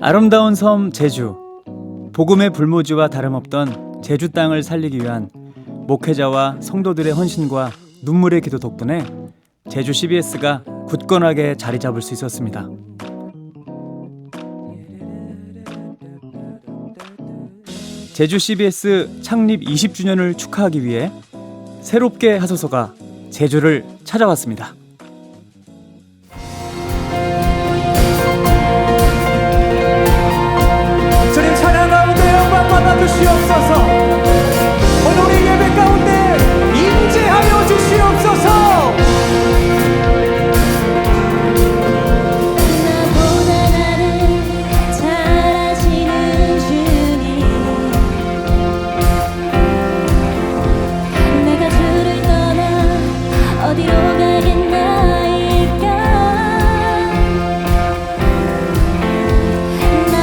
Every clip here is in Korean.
아름다운 섬 제주, 복음의 불모지와 다름없던 제주 땅을 살리기 위한 목회자와 성도들의 헌신과 눈물의 기도 덕분에 제주 CBS가 굳건하게 자리 잡을 수 있었습니다. 제주 CBS 창립 20주년을 축하하기 위해 새롭게 하소서가 제주를 찾아왔습니다. 주님 찬양 가운데 영광 받아주시옵소서. 오늘 우리 예배 가운데 임재하여 주시옵소서. 나보다 나를 잘 아시는 주님, 내가 주를 떠나 어디로 가겠나이까. 나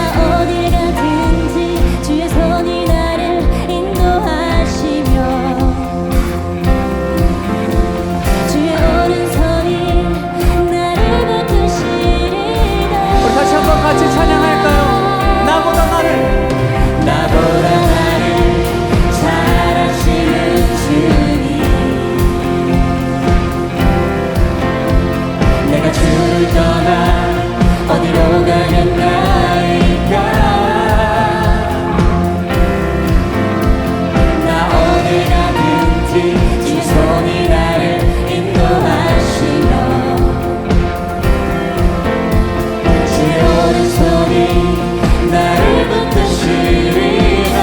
어딜 가든지 주의 손이 나를 인도하시며 주의 오른손이 나를 붙드시리라. 우리 다시 한번 같이 찬양할까요? 나보다 나를 잘 아시는 주님, 내가 주를 떠나 어디로 가겠나이까. 나 어딜 가든지 주의 손이 나를 인도하시며 주의 오른손이 나를 붙드시리라.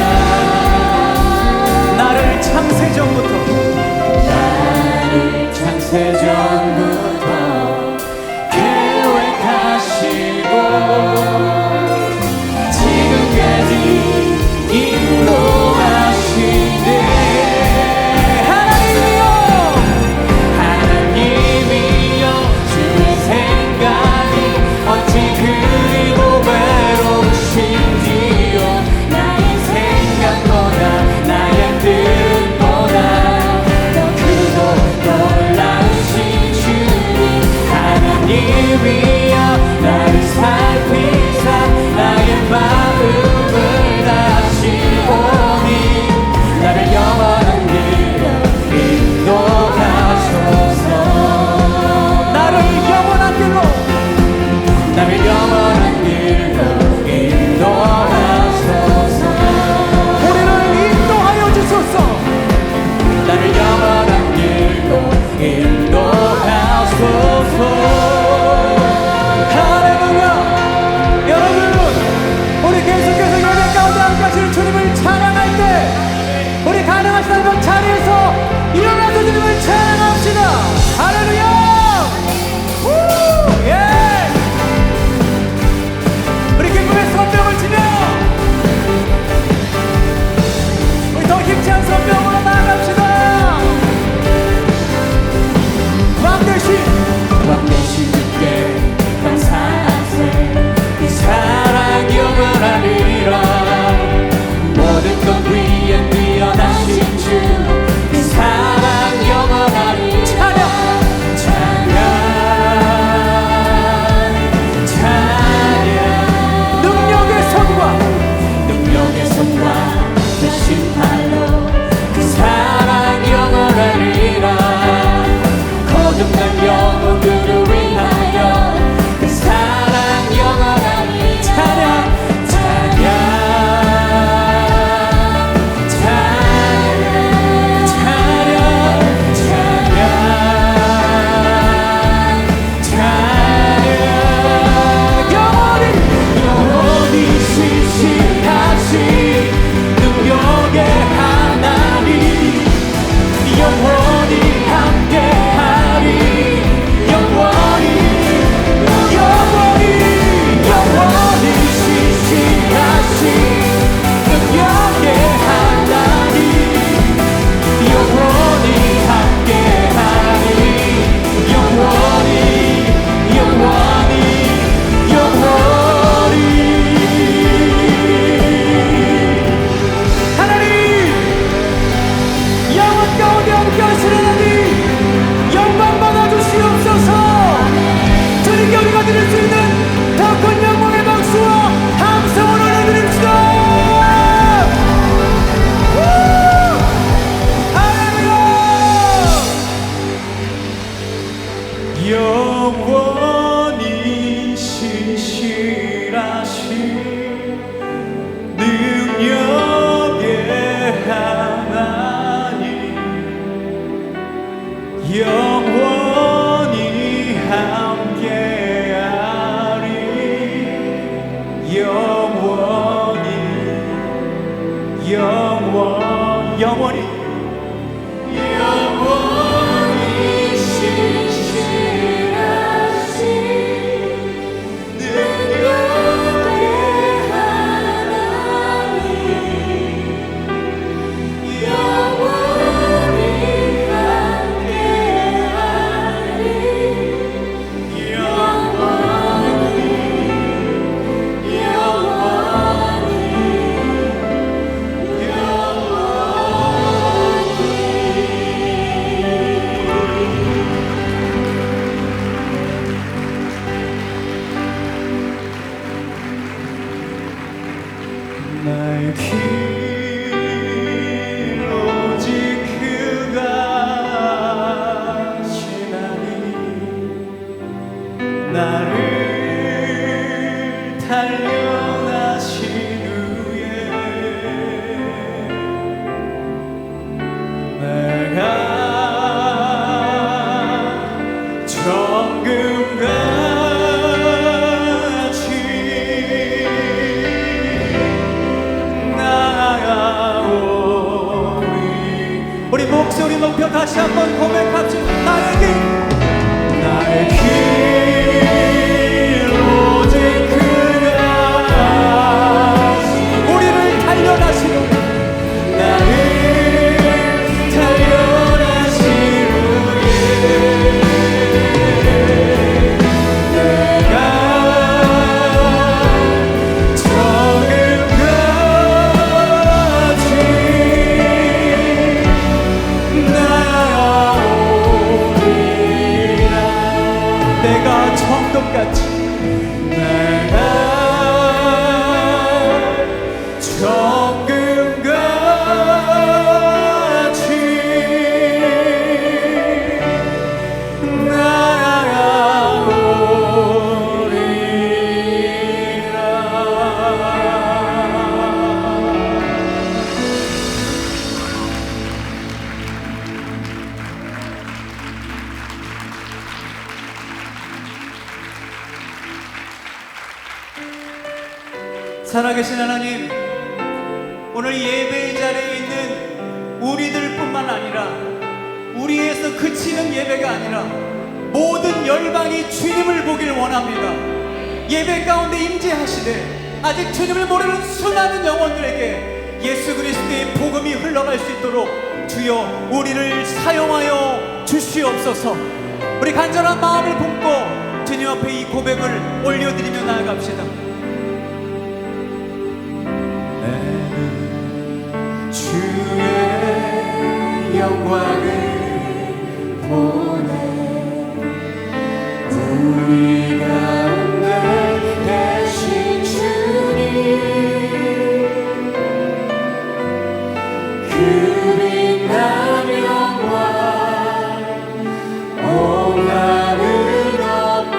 나를 창세전부터 나를 창세전부터 계획하시고 영원히 신실하신 능력의 하나님 영원히 함께하리 영원히 신실하신 능력의 하나님 영원히 함께하리 나의 길 오직 그가 지나니 나를 단련하신 후에 내가 정금같이 우리 목소리 높여 다시 한번 고백합시다. 나의 길 오직 그가 우리를 단련하시고 나를 단련하신 후에 내가 정금같이 나아오리라 내가 정금같이 살아계신 하나님, 오늘 예배의 자리에 있는 우리들뿐만 아니라 우리에서 그치는 예배가 아니라 모든 열방이 주님을 보길 원합니다. 예배 가운데 임재하시되 아직 주님을 모르는 수많은 영혼들에게 예수 그리스도의 복음이 흘러갈 수 있도록 주여 우리를 사용하여 주시옵소서. 우리 간절한 마음을 품고 주님 앞에 이 고백을 올려드리며 나아갑시다. 주의 영광을 보내 우리 가운데 계신 주님 그 빛난 영광 온 하늘 높이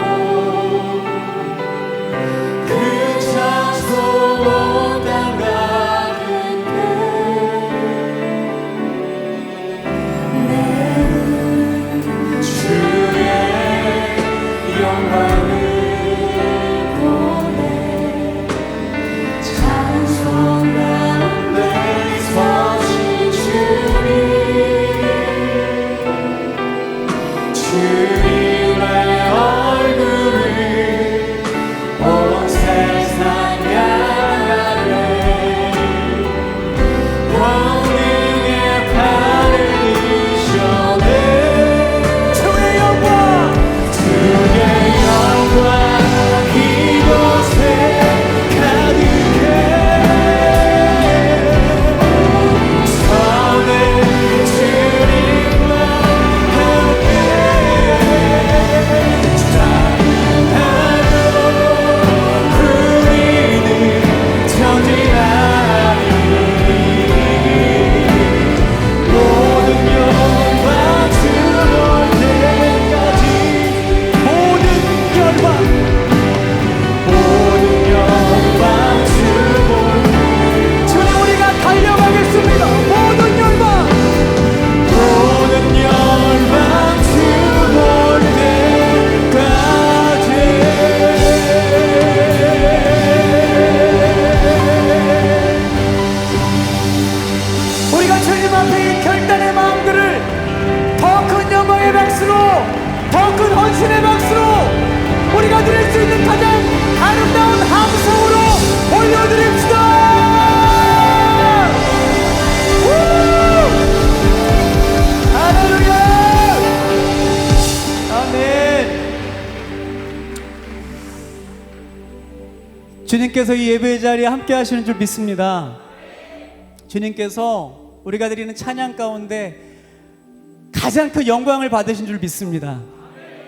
있는 가장 아름다운 함성으로 올려드립시다. 할렐루야. 아멘. 주님께서 이 예배 자리에 함께 하시는 줄 믿습니다. 주님께서 우리가 드리는 찬양 가운데 가장 큰 영광을 받으신 줄 믿습니다.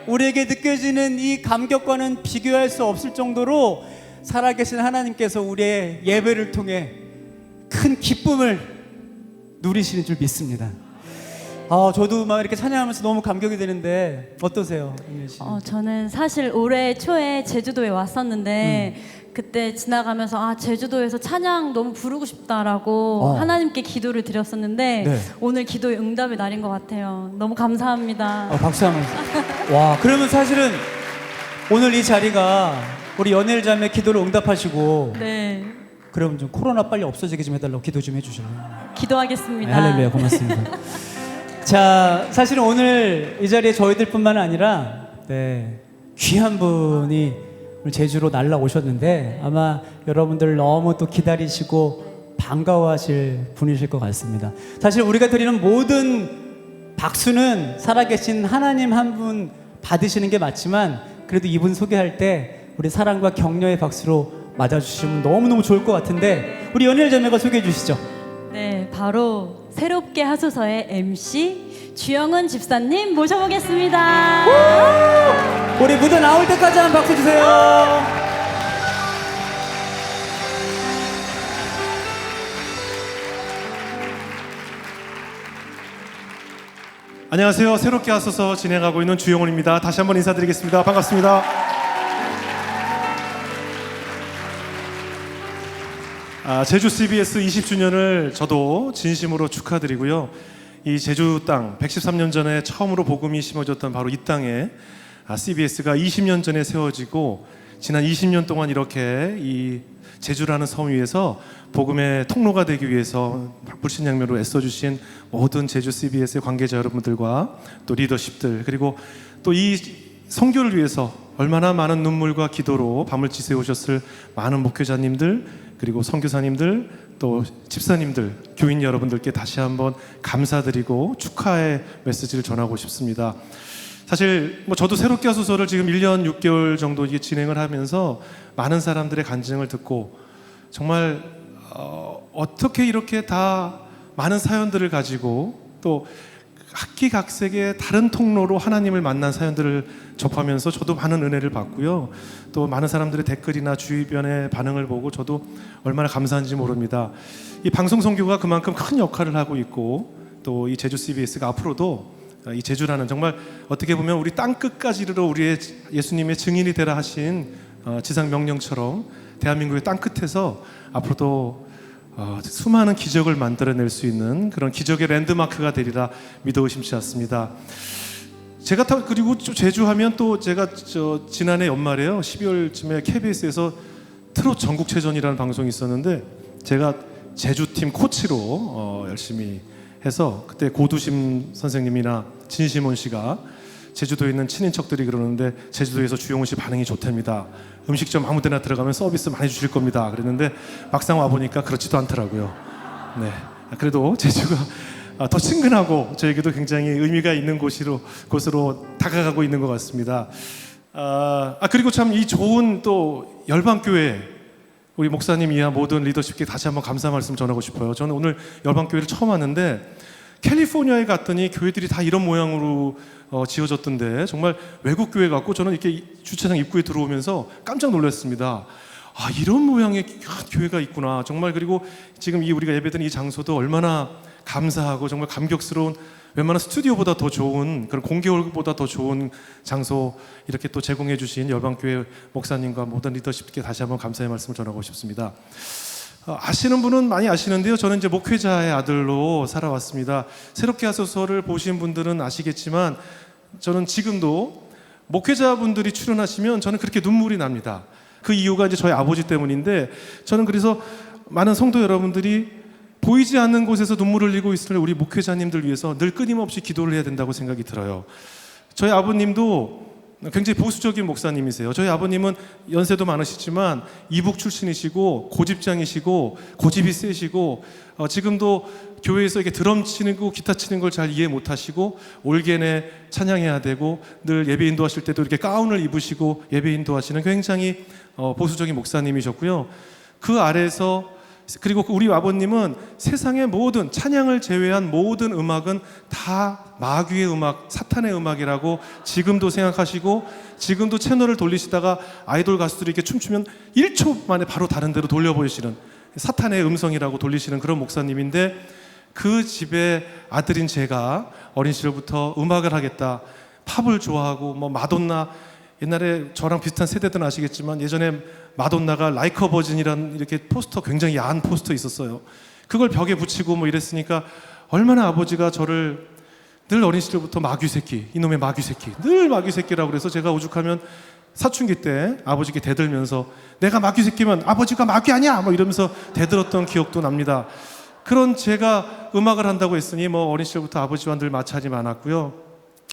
우리에게 느껴지는 이 감격과는 비교할 수 없을 정도로 살아계신 하나님께서 우리의 예배를 통해 큰 기쁨을 누리시는 줄 믿습니다. 저도 막 이렇게 찬양하면서 너무 감격이 되는데 어떠세요, 임현 씨? 저는 사실 올해 초에 제주도에 왔었는데 그때 지나가면서 제주도에서 찬양 너무 부르고 싶다라고 하나님께 기도를 드렸었는데 네. 오늘 기도의 응답의 날인 것 같아요. 너무 감사합니다. 박수 한번. 와, 그러면 사실은 오늘 이 자리가 우리 연예일 자매 기도를 응답하시고 네, 그럼 좀 코로나 빨리 없어지게 좀 해달라고 기도 좀 해주실래요? 기도하겠습니다. 할렐루야, 고맙습니다. 자, 사실은 오늘 이 자리에 저희들뿐만 아니라 귀한 분이 오늘 제주로 날라오셨는데 아마 여러분들 너무 또 기다리시고 반가워하실 분이실 것 같습니다. 사실 우리가 드리는 모든 박수는 살아계신 하나님 한 분 받으시는 게 맞지만 그래도 이분 소개할 때 우리 사랑과 격려의 박수로 맞아주시면 너무너무 좋을 것 같은데 우리 연예일 자매가 소개해 주시죠. 네, 바로 새롭게 하소서의 MC 주영은 집사님 모셔보겠습니다. 우리 무대 나올 때까지 한 박수 주세요. 안녕하세요. 새롭게 하소서 진행하고 있는 주영훈입니다. 다시 한번 인사드리겠습니다. 반갑습니다. 제주 CBS 20주년을 저도 진심으로 축하드리고요. 이 제주 땅 113년 전에 처음으로 복음이 심어졌던 바로 이 땅에 CBS가 20년 전에 세워지고 지난 20년 동안 이렇게 이 제주라는 섬 위에서 복음의 통로가 되기 위해서 불신양면으로 애써주신 모든 제주 CBS의 관계자 여러분들과 또 리더십들 그리고 또 이 선교를 위해서 얼마나 많은 눈물과 기도로 밤을 지새우셨을 많은 목회자님들 그리고 선교사님들 또 집사님들 교인 여러분들께 다시 한번 감사드리고 축하의 메시지를 전하고 싶습니다. 사실 저도 새롭게 하소서를 지금 1년 6개월 정도 진행을 하면서 많은 사람들의 간증을 듣고 정말 어떻게 이렇게 다 많은 사연들을 가지고 또 각기각색의 다른 통로로 하나님을 만난 사연들을 접하면서 저도 많은 은혜를 받고요. 또 많은 사람들의 댓글이나 주변의 반응을 보고 저도 얼마나 감사한지 모릅니다. 이 방송 선교가 그만큼 큰 역할을 하고 있고 또 이 제주 CBS가 앞으로도 이 제주라는 정말 어떻게 보면 우리 땅 끝까지 이르러 우리의 예수님의 증인이 되라 하신 지상 명령처럼 대한민국의 땅 끝에서 앞으로도 수많은 기적을 만들어낼 수 있는 그런 기적의 랜드마크가 되리라 믿어 의심치 않습니다. 제가 그리고 제주하면 또 제가 지난해 연말에요 12월쯤에 KBS에서 트롯 전국체전이라는 방송이 있었는데 제가 제주팀 코치로 열심히 해서 그때 고두심 선생님이나 진심원 씨가 제주도에 있는 친인척들이 그러는데 제주도에서 주영훈 씨 반응이 좋답니다. 음식점 아무 데나 들어가면 서비스 많이 주실 겁니다. 그랬는데 막상 와보니까 그렇지도 않더라고요. 네, 그래도 제주가 더 친근하고 저에게도 굉장히 의미가 있는 곳으로 다가가고 있는 것 같습니다. 그리고 참 이 좋은 또 열방교회 우리 목사님 이하 모든 리더십께 다시 한번 감사 말씀 전하고 싶어요. 저는 오늘 열방교회를 처음 왔는데 캘리포니아에 갔더니 교회들이 다 이런 모양으로 지어졌던데 정말 외국 교회 같고 저는 이렇게 주차장 입구에 들어오면서 깜짝 놀랐습니다. 이런 모양의 교회가 있구나. 정말 그리고 지금 우리가 예배드리는 이 장소도 얼마나 감사하고 정말 감격스러운 웬만한 스튜디오보다 더 좋은 그런 공개홀보다 더 좋은 장소 이렇게 또 제공해 주신 열방교회 목사님과 모든 리더십께 다시 한번 감사의 말씀을 전하고 싶습니다. 아시는 분은 많이 아시는데요. 저는 이제 목회자의 아들로 살아왔습니다. 새롭게 하소서를 보신 분들은 아시겠지만 저는 지금도 목회자분들이 출연하시면 저는 그렇게 눈물이 납니다. 그 이유가 이제 저희 아버지 때문인데 저는 그래서 많은 성도 여러분들이 보이지 않는 곳에서 눈물을 흘리고 있을 우리 목회자님들 위해서 늘 끊임없이 기도를 해야 된다고 생각이 들어요. 저희 아버님도 굉장히 보수적인 목사님이세요. 저희 아버님은 연세도 많으시지만 이북 출신이시고 고집장이시고 고집이 세시고 지금도 교회에서 이렇게 드럼 치는 거 기타 치는 걸 잘 이해 못하시고 올게내 찬양해야 되고 늘 예배 인도하실 때도 이렇게 가운을 입으시고 예배 인도하시는 굉장히 보수적인 목사님이셨고요. 그 아래에서 그리고 우리 아버님은 세상의 모든 찬양을 제외한 모든 음악은 다 마귀의 음악, 사탄의 음악이라고 지금도 생각하시고 지금도 채널을 돌리시다가 아이돌 가수들이 이렇게 춤추면 1초 만에 바로 다른 데로 돌려보이시는 사탄의 음성이라고 돌리시는 그런 목사님인데 그 집의 아들인 제가 어린 시절부터 음악을 하겠다, 팝을 좋아하고 뭐 마돈나 옛날에 저랑 비슷한 세대들은 아시겠지만 예전에 마돈나가 라이커 버진이라는 이렇게 포스터 굉장히 야한 포스터 있었어요. 그걸 벽에 붙이고 뭐 이랬으니까 얼마나 아버지가 저를 늘 어린 시절부터 마귀 새끼, 이놈의 마귀 새끼, 늘 마귀 새끼라고 그래서 제가 오죽하면 사춘기 때 아버지께 대들면서 내가 마귀 새끼면 아버지가 마귀 아니야 뭐 이러면서 대들었던 기억도 납니다. 그런 제가 음악을 한다고 했으니 뭐 어린 시절부터 아버지와 늘 마찰이 많았고요.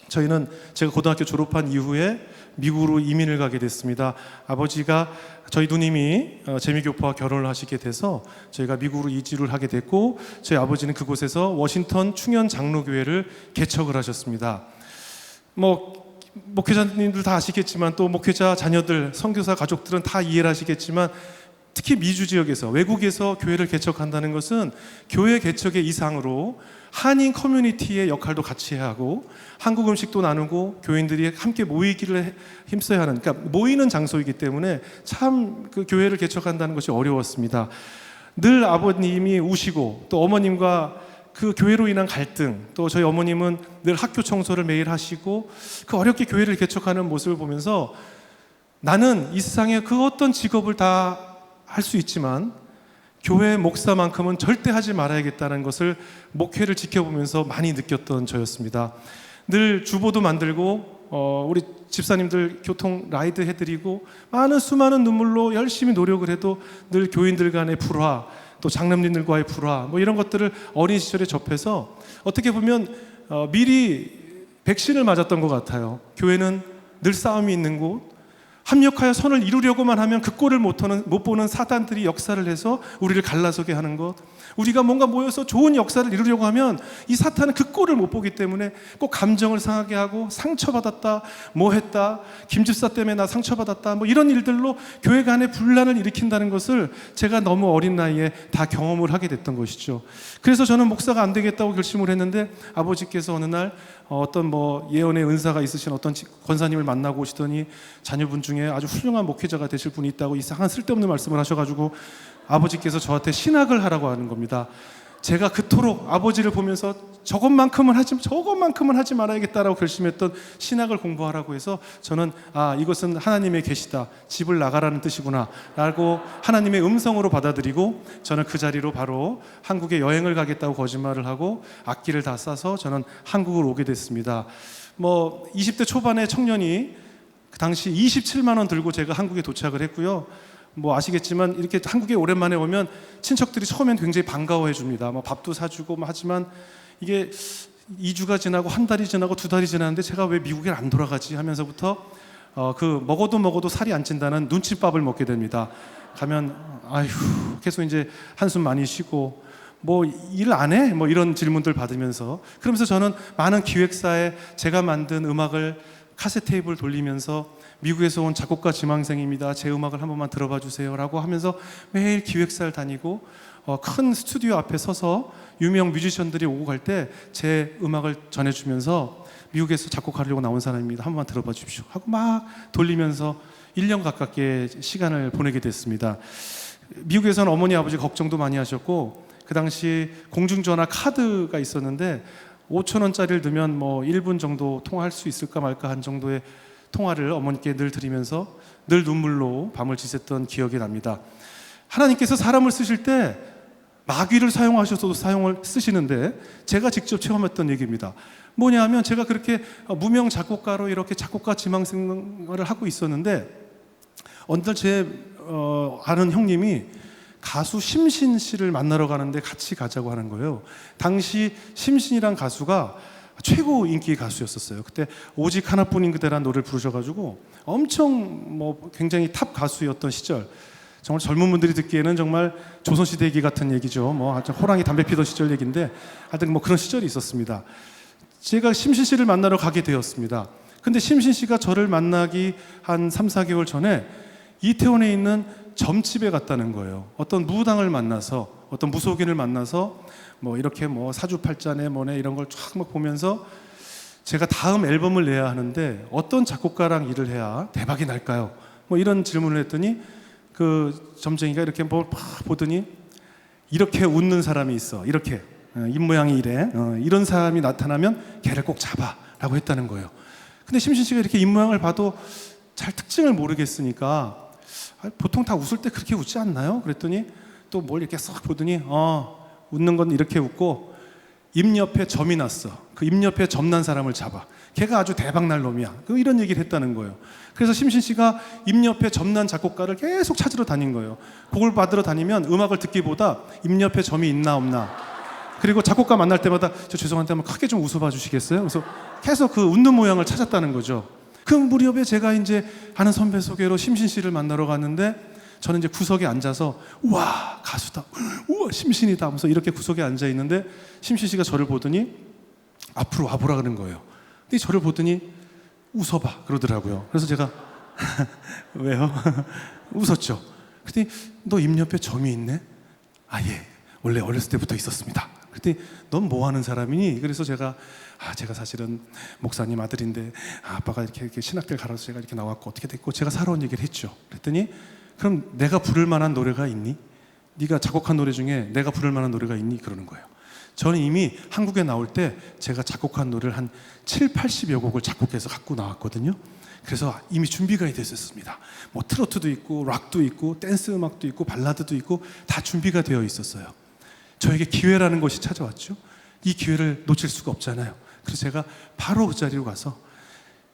저희는 제가 고등학교 졸업한 이후에 미국으로 이민을 가게 됐습니다. 아버지가 저희 누님이 재미교포와 결혼을 하시게 돼서 저희가 미국으로 이주를 하게 됐고 저희 아버지는 그곳에서 워싱턴 충현 장로교회를 개척을 하셨습니다. 뭐 목회자님들 다 아시겠지만 또 목회자 자녀들, 선교사 가족들은 다 이해를 하시겠지만 특히 미주 지역에서 외국에서 교회를 개척한다는 것은 교회 개척의 이상으로 한인 커뮤니티의 역할도 같이 해야 하고 한국 음식도 나누고 교인들이 함께 모이기를 힘써야 하는 그러니까 모이는 장소이기 때문에 참 그 교회를 개척한다는 것이 어려웠습니다. 늘 아버님이 우시고 또 어머님과 그 교회로 인한 갈등 또 저희 어머님은 늘 학교 청소를 매일 하시고 그 어렵게 교회를 개척하는 모습을 보면서 나는 이 세상에 그 어떤 직업을 다 할 수 있지만 교회 목사만큼은 절대 하지 말아야겠다는 것을 목회를 지켜보면서 많이 느꼈던 저였습니다. 늘 주보도 만들고 우리 집사님들 교통 라이드 해드리고 수많은 눈물로 열심히 노력을 해도 늘 교인들 간의 불화 또 장남님들과의 불화 뭐 이런 것들을 어린 시절에 접해서 어떻게 보면 미리 백신을 맞았던 것 같아요. 교회는 늘 싸움이 있는 곳 합력하여 선을 이루려고만 하면 그 꼴을 못 보는 사단들이 역사를 해서 우리를 갈라서게 하는 것 우리가 뭔가 모여서 좋은 역사를 이루려고 하면 이 사탄은 그 꼴을 못 보기 때문에 꼭 감정을 상하게 하고 상처받았다 뭐 했다 김집사 때문에 나 상처받았다 뭐 이런 일들로 교회 간에 분란을 일으킨다는 것을 제가 너무 어린 나이에 다 경험을 하게 됐던 것이죠. 그래서 저는 목사가 안 되겠다고 결심을 했는데 아버지께서 어느 날 어떤 뭐 예언의 은사가 있으신 어떤 권사님을 만나고 오시더니 자녀분 중에 아주 훌륭한 목회자가 되실 분이 있다고 이상한 쓸데없는 말씀을 하셔가지고 아버지께서 저한테 신학을 하라고 하는 겁니다. 제가 그토록 아버지를 보면서 저것만큼은 하지 말아야겠다라고 결심했던 신학을 공부하라고 해서 저는 이것은 하나님의 계시다 집을 나가라는 뜻이구나 라고 하나님의 음성으로 받아들이고 저는 그 자리로 바로 한국에 여행을 가겠다고 거짓말을 하고 악기를 다 싸서 저는 한국을 오게 됐습니다. 뭐 20대 초반의 청년이 그 당시 27만 원 들고 제가 한국에 도착을 했고요. 뭐 아시겠지만 이렇게 한국에 오랜만에 오면 친척들이 처음엔 굉장히 반가워해 줍니다. 뭐 밥도 사주고 뭐 하지만 이게 2주가 지나고 한 달이 지나고 2달이 지났는데 제가 왜 미국에 안 돌아가지 하면서부터 그 먹어도 살이 안 찐다는 눈칫밥을 먹게 됩니다. 가면 계속 이제 한숨 많이 쉬고 뭐 일 안 해? 뭐 이런 질문들 받으면서 그러면서 저는 많은 기획사에 제가 만든 음악을 카세트 테이프를 돌리면서 미국에서 온 작곡가 지망생입니다. 제 음악을 한 번만 들어봐 주세요 라고 하면서 매일 기획사를 다니고 큰 스튜디오 앞에 서서 유명 뮤지션들이 오고 갈 때 제 음악을 전해주면서 미국에서 작곡하려고 나온 사람입니다. 한 번만 들어봐 주십시오 하고 막 돌리면서 1년 가깝게 시간을 보내게 됐습니다. 미국에서는 어머니 아버지 걱정도 많이 하셨고 그 당시 공중전화 카드가 있었는데 5,000원짜리를 넣으면 뭐 1분 정도 통화할 수 있을까 말까 한 정도의 통화를 어머니께 늘 드리면서 늘 눈물로 밤을 지샜던 기억이 납니다. 하나님께서 사람을 쓰실 때 마귀를 사용하셔서도 쓰시는데 제가 직접 체험했던 얘기입니다. 뭐냐 하면 제가 그렇게 무명 작곡가로 이렇게 작곡가 지망 생활을 하고 있었는데 어느 날 제 아는 형님이 가수 심신 씨를 만나러 가는데 같이 가자고 하는 거예요. 당시 심신이란 가수가 최고 인기 가수였었어요. 그때 오직 하나뿐인 그대란 노래를 부르셔가지고 엄청 뭐 굉장히 탑 가수였던 시절. 정말 젊은 분들이 듣기에는 정말 조선시대 얘기 같은 얘기죠. 뭐 하여튼 호랑이 담배 피던 시절 얘기인데 하여튼 뭐 그런 시절이 있었습니다. 제가 심신 씨를 만나러 가게 되었습니다. 근데 심신 씨가 저를 만나기 한 3, 4개월 전에 이태원에 있는 점집에 갔다는 거예요. 어떤 무당을 만나서, 어떤 무속인을 만나서 뭐 이렇게 뭐 사주팔자네 뭐네 이런 걸 쫙 막 보면서 제가 다음 앨범을 내야 하는데 어떤 작곡가랑 일을 해야 대박이 날까요? 뭐 이런 질문을 했더니 그 점쟁이가 이렇게 뭐 보더니 이렇게 웃는 사람이 있어. 이렇게 입 모양이 이래. 이런 사람이 나타나면 걔를 꼭 잡아라고 했다는 거예요. 근데 심신 씨가 이렇게 입 모양을 봐도 잘 특징을 모르겠으니까 보통 다 웃을 때 그렇게 웃지 않나요? 그랬더니 또 뭘 이렇게 싹 보더니 웃는 건 이렇게 웃고 입 옆에 점이 났어. 그 입 옆에 점난 사람을 잡아. 걔가 아주 대박 날 놈이야. 이런 얘기를 했다는 거예요. 그래서 심신 씨가 입 옆에 점난 작곡가를 계속 찾으러 다닌 거예요. 곡을 받으러 다니면 음악을 듣기보다 입 옆에 점이 있나 없나. 그리고 작곡가 만날 때마다 저 죄송한데 한번 크게 좀 웃어봐 주시겠어요? 그래서 계속 그 웃는 모양을 찾았다는 거죠. 그 무렵에 제가 이제 아는 선배 소개로 심신 씨를 만나러 갔는데 저는 이제 구석에 앉아서 우와 가수다, 우와 심신이다 하면서 이렇게 구석에 앉아 있는데 심신 씨가 저를 보더니 앞으로 와보라 그러는 거예요. 근데 저를 보더니 웃어봐 그러더라고요. 그래서 제가 왜요? 웃었죠. 그랬더니 너 입 옆에 점이 있네? 아 예, 원래 어렸을 때부터 있었습니다. 그랬더니 넌 뭐 하는 사람이니? 그래서 제가 제가 사실은 목사님 아들인데 아빠가 이렇게 신학대를 가라서 제가 이렇게 나왔고 어떻게 됐고 제가 살아온 얘기를 했죠. 그랬더니 그럼 내가 부를 만한 노래가 있니? 네가 작곡한 노래 중에 내가 부를 만한 노래가 있니? 그러는 거예요. 저는 이미 한국에 나올 때 제가 작곡한 노래를 한 7, 80여 곡을 작곡해서 갖고 나왔거든요. 그래서 이미 준비가 됐었습니다. 뭐 트로트도 있고 락도 있고 댄스 음악도 있고 발라드도 있고 다 준비가 되어 있었어요. 저에게 기회라는 것이 찾아왔죠. 이 기회를 놓칠 수가 없잖아요. 그래서 제가 바로 그 자리로 가서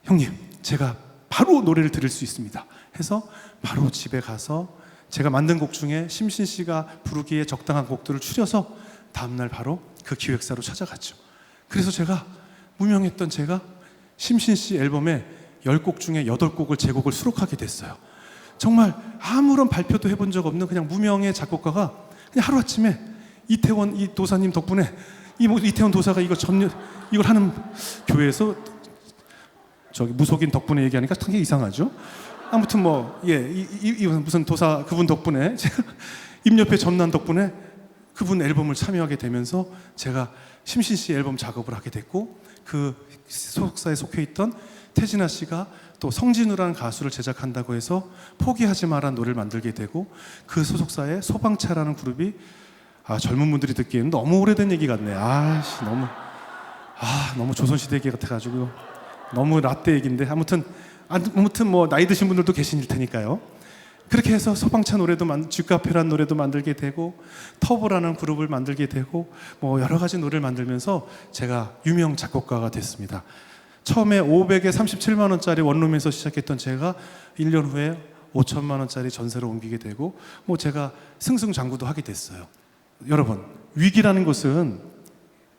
형님 제가 바로 노래를 들을 수 있습니다 해서 바로 집에 가서 제가 만든 곡 중에 심신 씨가 부르기에 적당한 곡들을 추려서 다음날 바로 그 기획사로 찾아갔죠. 그래서 제가 무명했던 제가 심신 씨 앨범에 10곡 중에 8곡을 제 곡을 수록하게 됐어요. 정말 아무런 발표도 해본 적 없는 그냥 무명의 작곡가가 그냥 하루아침에 이태원 이 도사님 덕분에 이태원 도사가 이걸 하는 교회에서 저기 무속인 덕분에 얘기하니까 되게 이상하죠. 아무튼 뭐 무슨 도사 그분 덕분에 제가 입 옆에 점난 덕분에 그분 앨범을 참여하게 되면서 제가 심신 씨 앨범 작업을 하게 됐고 그 소속사에 속해 있던 태진아 씨가 또 성진우라는 가수를 제작한다고 해서 포기하지 마라는 노래를 만들게 되고 그 소속사에 소방차라는 그룹이 젊은 분들이 듣기에는 너무 오래된 얘기 같네. 너무 조선시대 얘기 같아가지고 너무 라떼 얘기인데 아무튼 뭐 나이 드신 분들도 계실 테니까요. 그렇게 해서 소방차 노래도 쥐카페라는 노래도 만들게 되고 터보라는 그룹을 만들게 되고 뭐 여러 가지 노래를 만들면서 제가 유명 작곡가가 됐습니다. 처음에 500에 37만 원짜리 원룸에서 시작했던 제가 1년 후에 5천만 원짜리 전세로 옮기게 되고 뭐 제가 승승장구도 하게 됐어요. 여러분 위기라는 것은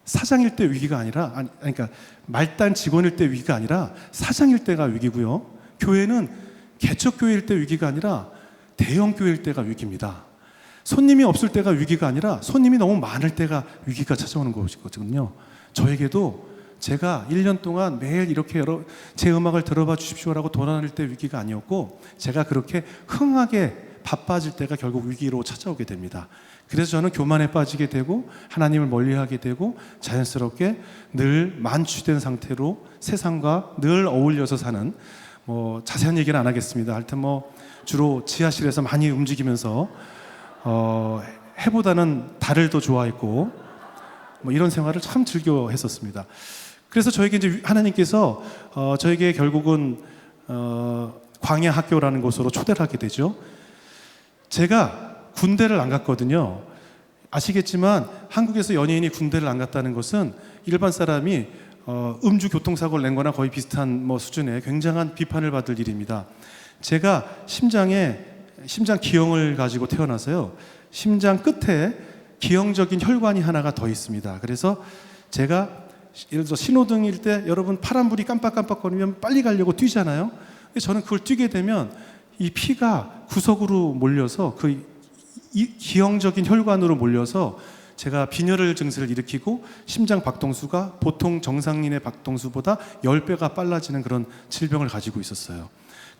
사장일 때 위기가 아니라 그러니까 말단 직원일 때 위기가 아니라 사장일 때가 위기고요. 교회는 개척교회일 때 위기가 아니라 대형교회일 때가 위기입니다. 손님이 없을 때가 위기가 아니라 손님이 너무 많을 때가 위기가 찾아오는 것이거든요. 저에게도 제가 1년 동안 매일 이렇게 제 음악을 들어봐 주십시오라고 돌아다닐 때 위기가 아니었고 제가 그렇게 흥하게 바빠질 때가 결국 위기로 찾아오게 됩니다. 그래서 저는 교만에 빠지게 되고 하나님을 멀리하게 되고 자연스럽게 늘 만취된 상태로 세상과 늘 어울려서 사는 뭐 자세한 얘기는 안 하겠습니다. 하여튼 뭐 주로 지하실에서 많이 움직이면서 해보다는 달을 더 좋아했고 뭐 이런 생활을 참 즐겨 했었습니다. 그래서 저에게 이제 하나님께서 저에게 결국은 광야 학교라는 곳으로 초대를 하게 되죠. 제가 군대를 안 갔거든요. 아시겠지만 한국에서 연예인이 군대를 안 갔다는 것은 일반 사람이 음주 교통사고를 낸 거나 거의 비슷한 뭐 수준의 굉장한 비판을 받을 일입니다. 제가 심장 기형을 가지고 태어나서요. 심장 끝에 기형적인 혈관이 하나가 더 있습니다. 그래서 제가 예를 들어 신호등일 때 여러분 파란불이 깜빡깜빡거리면 빨리 가려고 뛰잖아요. 근데 저는 그걸 뛰게 되면 이 피가 구석으로 몰려서 그 기형적인 혈관으로 몰려서 제가 빈혈을 증세를 일으키고 심장 박동수가 보통 정상인의 박동수보다 10배가 빨라지는 그런 질병을 가지고 있었어요.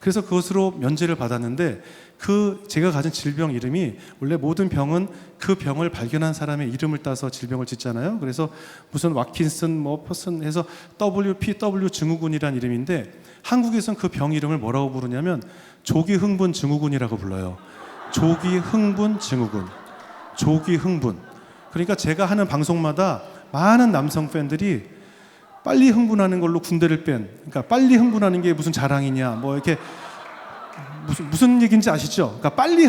그래서 그것으로 면제를 받았는데 그 제가 가진 질병 이름이 원래 모든 병은 그 병을 발견한 사람의 이름을 따서 질병을 짓잖아요. 그래서 무슨 와킨슨 뭐 퍼슨 해서 WPW 증후군이란 이름인데 한국에서는 그 병 이름을 뭐라고 부르냐면 조기 흥분 증후군이라고 불러요. 조기 흥분 증후군. 조기 흥분. 그러니까 제가 하는 방송마다 많은 남성 팬들이 빨리 흥분하는 걸로 군대를 뺀, 그러니까 빨리 흥분하는 게 무슨 자랑이냐, 뭐 이렇게 무슨 얘기인지 아시죠? 그러니까 빨리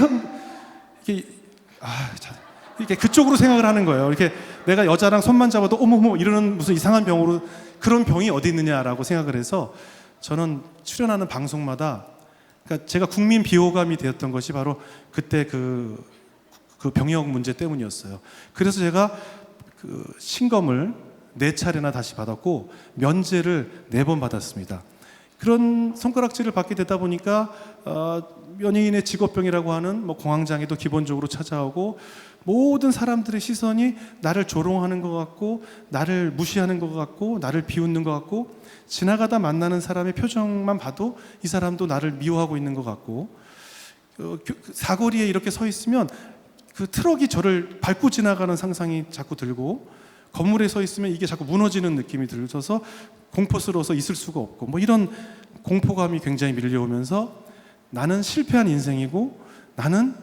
이렇게 그쪽으로 생각을 하는 거예요. 이렇게 내가 여자랑 손만 잡아도 어머머 이러는 무슨 이상한 병으로 그런 병이 어디 있느냐라고 생각을 해서 저는 출연하는 방송마다 그러니까 제가 국민 비호감이 되었던 것이 바로 그때 그 병역 문제 때문이었어요. 그래서 제가 그 신검을 4차례나 다시 받았고 면제를 4번 받았습니다. 그런 손가락질을 받게 되다 보니까 연예인의 직업병이라고 하는 뭐 공황장애도 기본적으로 찾아오고 모든 사람들의 시선이 나를 조롱하는 것 같고 나를 무시하는 것 같고 나를 비웃는 것 같고 지나가다 만나는 사람의 표정만 봐도 이 사람도 나를 미워하고 있는 것 같고 사거리에 이렇게 서 있으면 그 트럭이 저를 밟고 지나가는 상상이 자꾸 들고 건물에 서 있으면 이게 자꾸 무너지는 느낌이 들어서 공포스러워서 있을 수가 없고 뭐 이런 공포감이 굉장히 밀려오면서 나는 실패한 인생이고 나는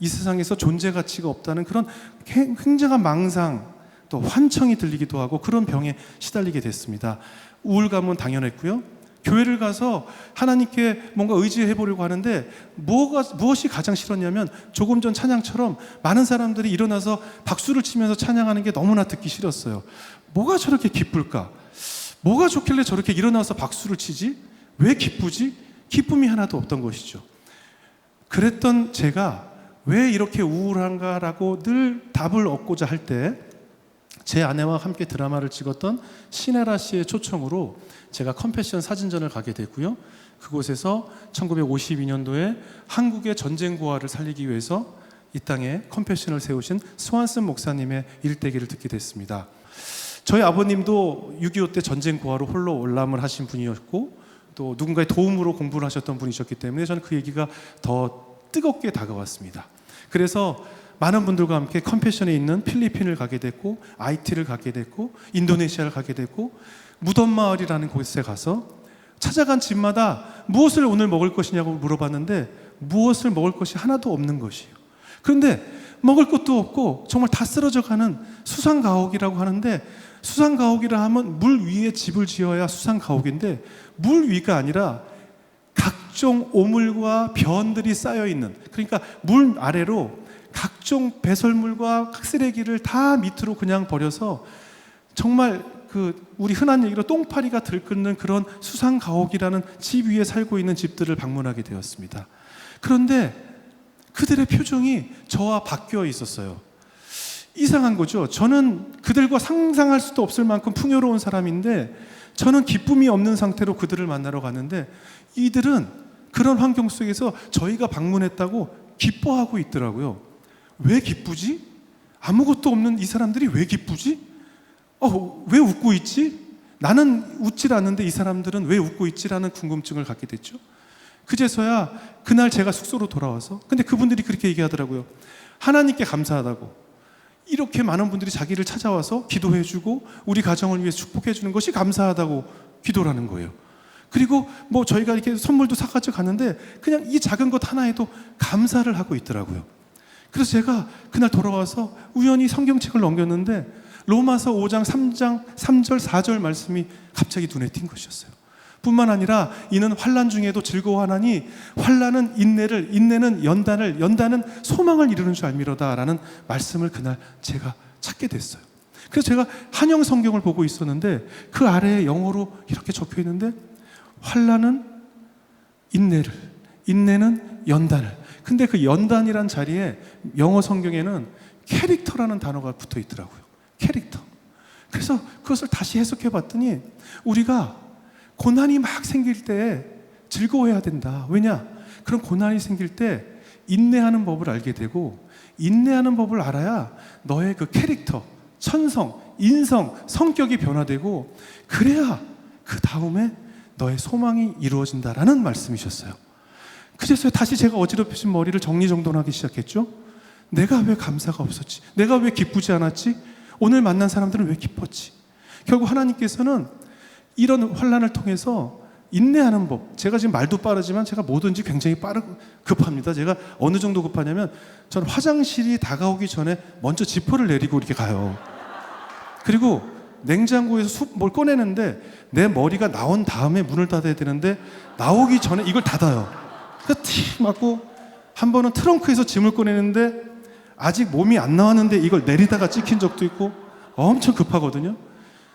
이 세상에서 존재 가치가 없다는 그런 굉장한 망상 또 환청이 들리기도 하고 그런 병에 시달리게 됐습니다. 우울감은 당연했고요. 교회를 가서 하나님께 뭔가 의지해 보려고 하는데 무엇이 가장 싫었냐면 조금 전 찬양처럼 많은 사람들이 일어나서 박수를 치면서 찬양하는 게 너무나 듣기 싫었어요. 뭐가 저렇게 기쁠까? 뭐가 좋길래 저렇게 일어나서 박수를 치지? 왜 기쁘지? 기쁨이 하나도 없던 것이죠. 그랬던 제가 왜 이렇게 우울한가라고 늘 답을 얻고자 할 때 제 아내와 함께 드라마를 찍었던 신혜라 씨의 초청으로 제가 컴패션 사진전을 가게 됐고요. 그곳에서 1952년도에 한국의 전쟁 고아를 살리기 위해서 이 땅에 컴패션을 세우신 스완슨 목사님의 일대기를 듣게 됐습니다. 저희 아버님도 6.25 때 전쟁 고아로 홀로 올람을 하신 분이었고 또 누군가의 도움으로 공부를 하셨던 분이셨기 때문에 저는 그 얘기가 더 뜨겁게 다가왔습니다. 그래서 많은 분들과 함께 컴패션에 있는 필리핀을 가게 됐고 IT를 가게 됐고 인도네시아를 가게 됐고 무덤마을이라는 곳에 가서 찾아간 집마다 무엇을 오늘 먹을 것이냐고 물어봤는데 무엇을 먹을 것이 하나도 없는 것이에요. 그런데 먹을 것도 없고 정말 다 쓰러져가는 수상가옥이라고 하는데 수상가옥이라 하면 물 위에 집을 지어야 수상가옥인데 물 위가 아니라 각종 오물과 변들이 쌓여있는 그러니까 물 아래로 각종 배설물과 쓰레기를 다 밑으로 그냥 버려서 정말 우리 흔한 얘기로 똥파리가 들끓는 그런 수상가옥이라는 집 위에 살고 있는 집들을 방문하게 되었습니다. 그런데 그들의 표정이 저와 바뀌어 있었어요. 이상한 거죠. 저는 그들과 상상할 수도 없을 만큼 풍요로운 사람인데 저는 기쁨이 없는 상태로 그들을 만나러 갔는데 이들은 그런 환경 속에서 저희가 방문했다고 기뻐하고 있더라고요. 왜 기쁘지? 아무것도 없는 이 사람들이 왜 기쁘지? 왜 웃고 있지? 나는 웃질 않는데 이 사람들은 왜 웃고 있지라는 궁금증을 갖게 됐죠. 그제서야 그날 제가 숙소로 돌아와서 근데 그분들이 그렇게 얘기하더라고요. 하나님께 감사하다고. 이렇게 많은 분들이 자기를 찾아와서 기도해주고 우리 가정을 위해서 축복해주는 것이 감사하다고 기도를 하는 거예요. 그리고 뭐 저희가 이렇게 선물도 사가지고 갔는데 그냥 이 작은 것 하나에도 감사를 하고 있더라고요. 그래서 제가 그날 돌아와서 우연히 성경책을 넘겼는데 로마서 5장 3절 4절 말씀이 갑자기 눈에 띈 것이었어요. 뿐만 아니라 이는 환난 중에도 즐거워하나니 환난은 인내를 인내는 연단을 연단은 소망을 이루는 줄 알미로다 라는 말씀을 그날 제가 찾게 됐어요. 그래서 제가 한영 성경을 보고 있었는데 그 아래에 영어로 이렇게 적혀 있는데 환난은 인내를 인내는 연단을 근데 그 연단이란 자리에 영어 성경에는 캐릭터라는 단어가 붙어 있더라고요. 캐릭터. 그래서 그것을 다시 해석해 봤더니 우리가 고난이 막 생길 때 즐거워해야 된다. 왜냐? 그런 고난이 생길 때 인내하는 법을 알게 되고, 인내하는 법을 알아야 너의 그 캐릭터, 천성, 인성, 성격이 변화되고, 그래야 그 다음에 너의 소망이 이루어진다라는 말씀이셨어요. 그래서 다시 제가 어지럽혀진 머리를 정리정돈하기 시작했죠. 내가 왜 감사가 없었지? 내가 왜 기쁘지 않았지? 오늘 만난 사람들은 왜 기뻤지? 결국 하나님께서는 이런 환난을 통해서 인내하는 법, 제가 지금 말도 빠르지만 제가 뭐든지 굉장히 급합니다. 제가 어느 정도 급하냐면 저는 화장실이 다가오기 전에 먼저 지퍼를 내리고 이렇게 가요. 그리고 냉장고에서 뭘 꺼내는데 내 머리가 나온 다음에 문을 닫아야 되는데 나오기 전에 이걸 닫아요. 그러니까 티 맞고, 한 번은 트렁크에서 짐을 꺼내는데 아직 몸이 안 나왔는데 이걸 내리다가 찍힌 적도 있고, 엄청 급하거든요.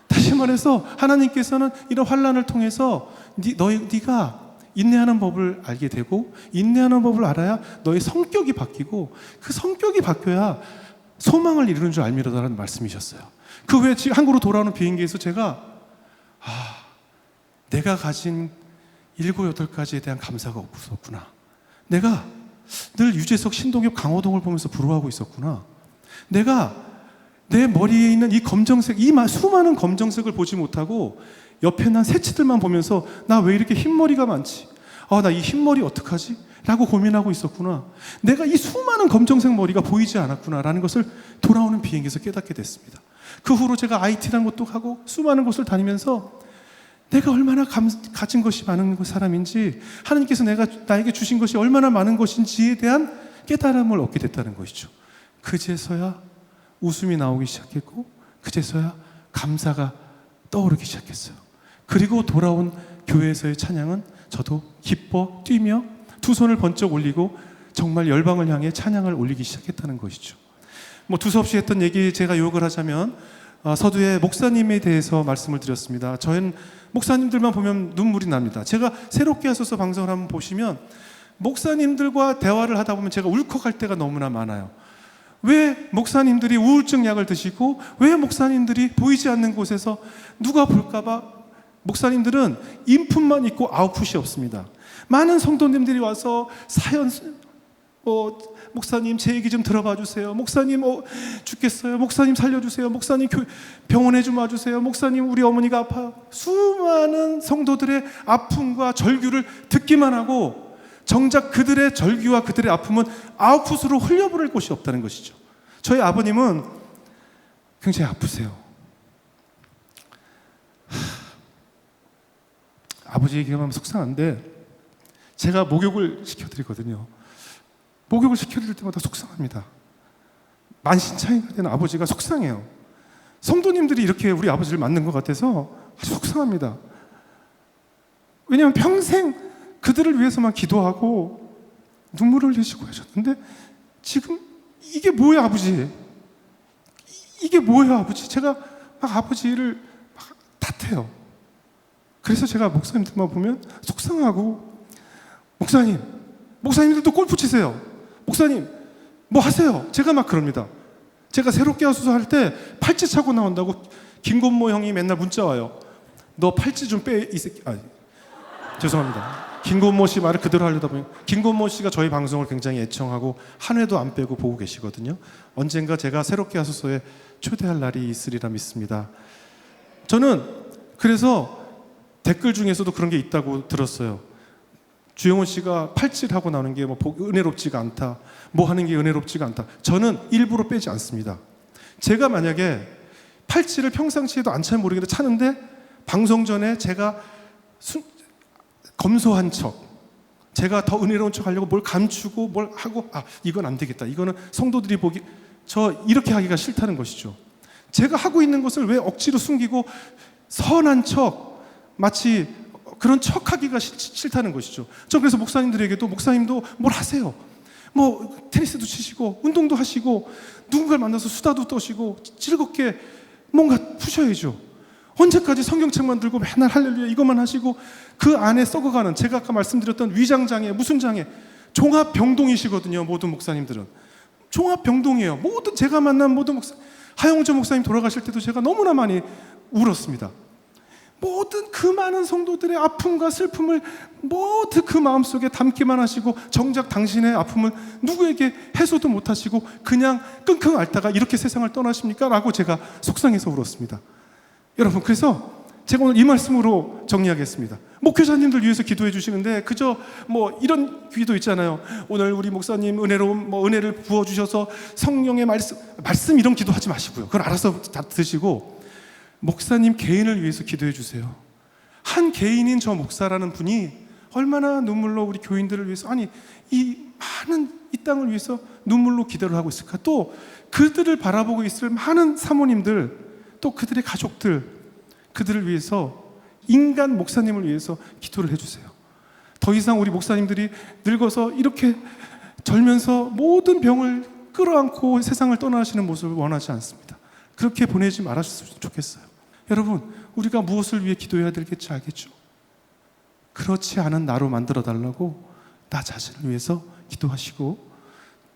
다시 말해서 하나님께서는 이런 환난을 통해서 네가 인내하는 법을 알게 되고, 인내하는 법을 알아야 너의 성격이 바뀌고, 그 성격이 바뀌어야 소망을 이루는 줄 알미로다라는 말씀이셨어요. 그 후에 한국으로 돌아오는 비행기에서 제가 내가 가진 7, 8가지에 대한 감사가 없었구나. 내가 늘 유재석, 신동엽, 강호동을 보면서 부러워하고 있었구나. 내가 내 머리에 있는 이 검정색, 이 수많은 검정색을 보지 못하고 옆에 난 새치들만 보면서 나 왜 이렇게 흰머리가 많지? 나 이 흰머리 어떡하지? 라고 고민하고 있었구나. 내가 이 수많은 검정색 머리가 보이지 않았구나 라는 것을 돌아오는 비행기에서 깨닫게 됐습니다. 그 후로 제가 IT라는 것도 하고 수많은 곳을 다니면서 내가 얼마나 가진 것이 많은 사람인지, 하나님께서 나에게 주신 것이 얼마나 많은 것인지에 대한 깨달음을 얻게 됐다는 것이죠. 그제서야 웃음이 나오기 시작했고, 그제서야 감사가 떠오르기 시작했어요. 그리고 돌아온 교회에서의 찬양은 저도 기뻐 뛰며 두 손을 번쩍 올리고 정말 열방을 향해 찬양을 올리기 시작했다는 것이죠. 두서없이 했던 얘기 제가 요약을 하자면, 서두에 목사님에 대해서 말씀을 드렸습니다. 저희는 목사님들만 보면 눈물이 납니다. 제가 새롭게 하소서 방송을 한번 보시면 목사님들과 대화를 하다 보면 제가 울컥할 때가 너무나 많아요. 왜 목사님들이 우울증 약을 드시고, 왜 목사님들이 보이지 않는 곳에서 누가 볼까봐 목사님들은 인풋만 있고 아웃풋이 없습니다. 많은 성도님들이 와서 사연, 목사님 제 얘기 좀 들어봐 주세요. 목사님 죽겠어요. 목사님 살려주세요. 목사님 병원에 좀 와주세요. 목사님 우리 어머니가 아파요. 수많은 성도들의 아픔과 절규를 듣기만 하고, 정작 그들의 절규와 그들의 아픔은 아웃풋으로 흘려보낼 곳이 없다는 것이죠. 저희 아버님은 굉장히 아프세요. 아버지 얘기하면 속상한데 제가 목욕을 시켜드리거든요. 목욕을 시켜드릴 때마다 속상합니다. 만신창이가 된 아버지가 속상해요. 성도님들이 이렇게 우리 아버지를 만난 것 같아서 아주 속상합니다. 왜냐하면 평생 그들을 위해서만 기도하고 눈물을 흘리시고 하셨는데, 지금 이게 뭐예요 아버지? 이게 뭐예요 아버지? 제가 막 아버지를 막 탓해요. 그래서 제가 목사님들만 보면 속상하고, 목사님들도 골프 치세요. 목사님 뭐 하세요? 제가 막 그럽니다. 제가 새롭게 하소서 할 때 팔찌 차고 나온다고 김건모 형이 맨날 문자 와요. 너 팔찌 좀 빼, 이 새끼. 죄송합니다. 김건모 씨 말을 그대로 하려다 보니, 김건모 씨가 저희 방송을 굉장히 애청하고 한 회도 안 빼고 보고 계시거든요. 언젠가 제가 새롭게 하소서에 초대할 날이 있으리라 믿습니다. 저는 그래서 댓글 중에서도 그런 게 있다고 들었어요. 주영훈 씨가 팔찌를 하고 나오는 게 은혜롭지가 않다, 뭐 하는 게 은혜롭지가 않다. 저는 일부러 빼지 않습니다. 제가 만약에 팔찌를 평상시에도 안 차면 모르겠는데 차는데, 방송 전에 제가 검소한 척, 제가 더 은혜로운 척 하려고 뭘 감추고 뭘 하고, 이건 안 되겠다, 이거는 성도들이 보기, 저 이렇게 하기가 싫다는 것이죠. 제가 하고 있는 것을 왜 억지로 숨기고 선한 척, 마치 그런 척하기가 싫다는 것이죠. 저 그래서 목사님들에게도, 목사님도 뭘 하세요. 테니스도 치시고 운동도 하시고 누군가를 만나서 수다도 떠시고 즐겁게 뭔가 푸셔야죠. 언제까지 성경책만 들고 맨날 할렐루야 이것만 하시고 그 안에 썩어가는, 제가 아까 말씀드렸던 위장장애, 무슨 장애, 종합병동이시거든요. 모든 목사님들은 종합병동이에요. 모든 제가 만난 모든 목사 하영조 목사님 돌아가실 때도 제가 너무나 많이 울었습니다. 모든 그 많은 성도들의 아픔과 슬픔을 모두 그 마음속에 담기만 하시고 정작 당신의 아픔을 누구에게 해소도 못하시고 그냥 끙끙 앓다가 이렇게 세상을 떠나십니까? 라고 제가 속상해서 울었습니다. 여러분, 그래서 제가 오늘 이 말씀으로 정리하겠습니다. 목회자님들 위해서 기도해 주시는데 그저 뭐 이런 기도 있잖아요. 오늘 우리 목사님 은혜로운 은혜를 부어 주셔서 성령의 말씀 이런 기도 하지 마시고요. 그걸 알아서 다 드시고 목사님 개인을 위해서 기도해 주세요. 한 개인인 저 목사라는 분이 얼마나 눈물로 우리 교인들을 위해서, 아니 이 많은 이 땅을 위해서 눈물로 기도를 하고 있을까. 또 그들을 바라보고 있을 많은 사모님들, 또 그들의 가족들, 그들을 위해서, 인간 목사님을 위해서 기도를 해주세요. 더 이상 우리 목사님들이 늙어서 이렇게 절면서 모든 병을 끌어안고 세상을 떠나시는 모습을 원하지 않습니다. 그렇게 보내지 말았으면 좋겠어요. 여러분, 우리가 무엇을 위해 기도해야 될지 알겠죠? 그렇지 않은 나로 만들어 달라고 나 자신을 위해서 기도하시고,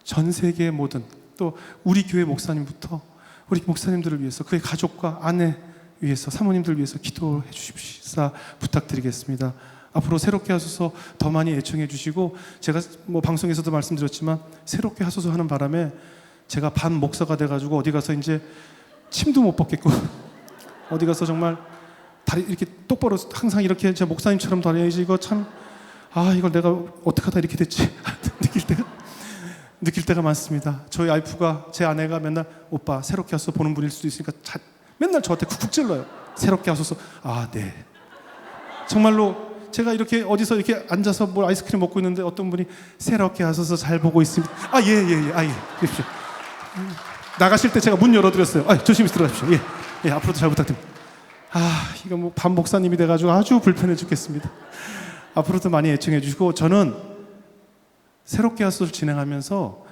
전 세계의 모든, 또 우리 교회 목사님부터 우리 목사님들을 위해서, 그의 가족과 아내 위해서, 사모님들 위해서 기도해 주십시오. 부탁드리겠습니다. 앞으로 새롭게 하소서 더 많이 애청해 주시고, 제가 뭐 방송에서도 말씀드렸지만 새롭게 하소서 하는 바람에 제가 반 목사가 돼가지고 어디 가서 이제 침도 못 벗겠고 어디 가서 정말 다리 이렇게 똑바로 항상 이렇게 제 목사님처럼 다녀야지, 이거 참, 이걸 내가 어떻게 하다 이렇게 됐지 느낄 때가 많습니다. 저희 와이프가, 제 아내가 맨날 오빠 새롭게 하소서 보는 분일 수도 있으니까 맨날 저한테 쿡쿡 찔러요. 새롭게 하소서. 네. 정말로 제가 이렇게 어디서 이렇게 앉아서 뭘 아이스크림 먹고 있는데 어떤 분이 새롭게 하소서 잘 보고 있습니다. 예. 그러십시오. 나가실 때 제가 문 열어드렸어요. 조심히 들어가십시오. 예, 앞으로도 잘 부탁드립니다. 이거 뭐 반 목사님이 돼가지고 아주 불편해 죽겠습니다. 앞으로도 많이 애청해 주시고, 저는 새롭게 하소서를 진행하면서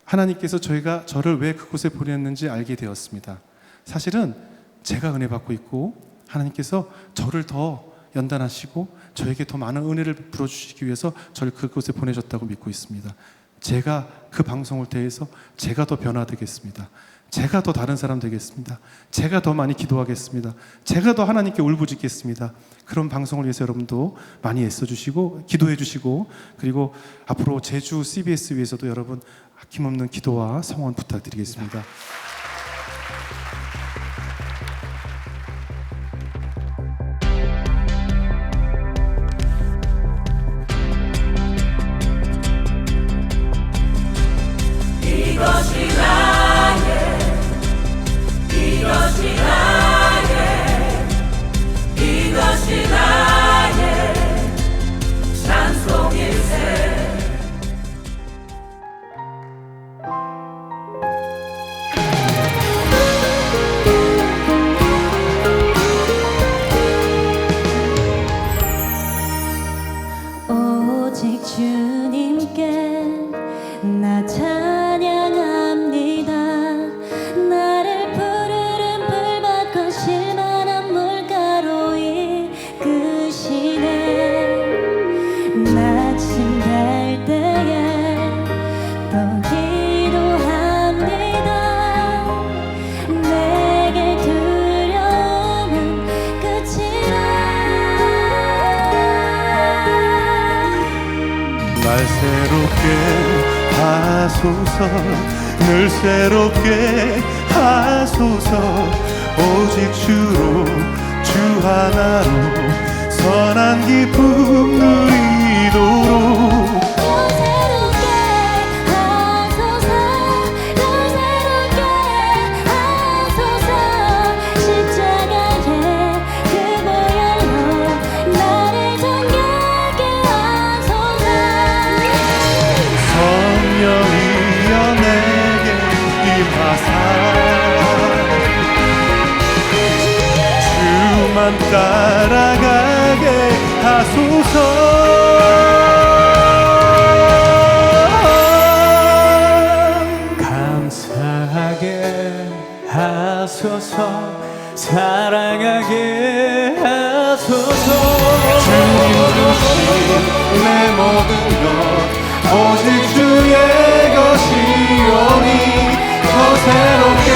하나님께서 저를 왜 그곳에 보냈는지 알게 되었습니다. 사실은 제가 은혜 받고 있고 하나님께서 저를 더 연단하시고 저에게 더 많은 은혜를 불어주시기 위해서 저를 그곳에 보내셨다고 믿고 있습니다. 제가 그 방송을 통해서 제가 더 변화되겠습니다. 제가 더 다른 사람 되겠습니다. 제가 더 많이 기도하겠습니다. 제가 더 하나님께 울부짖겠습니다. 그런 방송을 위해서 여러분도 많이 애써주시고 기도해 주시고, 그리고 앞으로 제주 CBS 위해서도 여러분 아낌없는 기도와 성원 부탁드리겠습니다. 이것이 나의 찬송일세. 오직 주님께 나 찬양합니다. 나를 푸르른 불밭과 실만한 물가로 이끄시네. 나침될 때에 또 기도합니다. 내게 두려움은 끝이라. 날 새롭게 하소서, 늘 새롭게 하소서. 오직 주로, 주 하나로 선한 기쁨 누리도록. 날 새롭게 하소서, 날 새롭게 하소서. 십자가의 그 보혈로 나를 정결케 하소서. 성령이여 내게 임하사 주만 따라가게 하소서. 감사하게 하소서, 사랑하게 하소서. 주님 주신 내 모든 것 오직 주의 것이오니 더 새롭게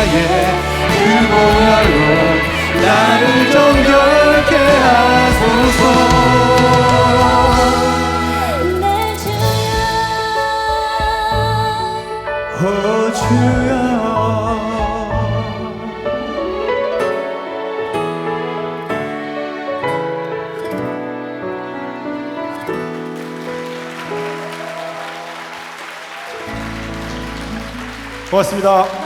나의 그 보혈로 나를 정결케 하소서. 내 주여 오 주여 고맙습니다.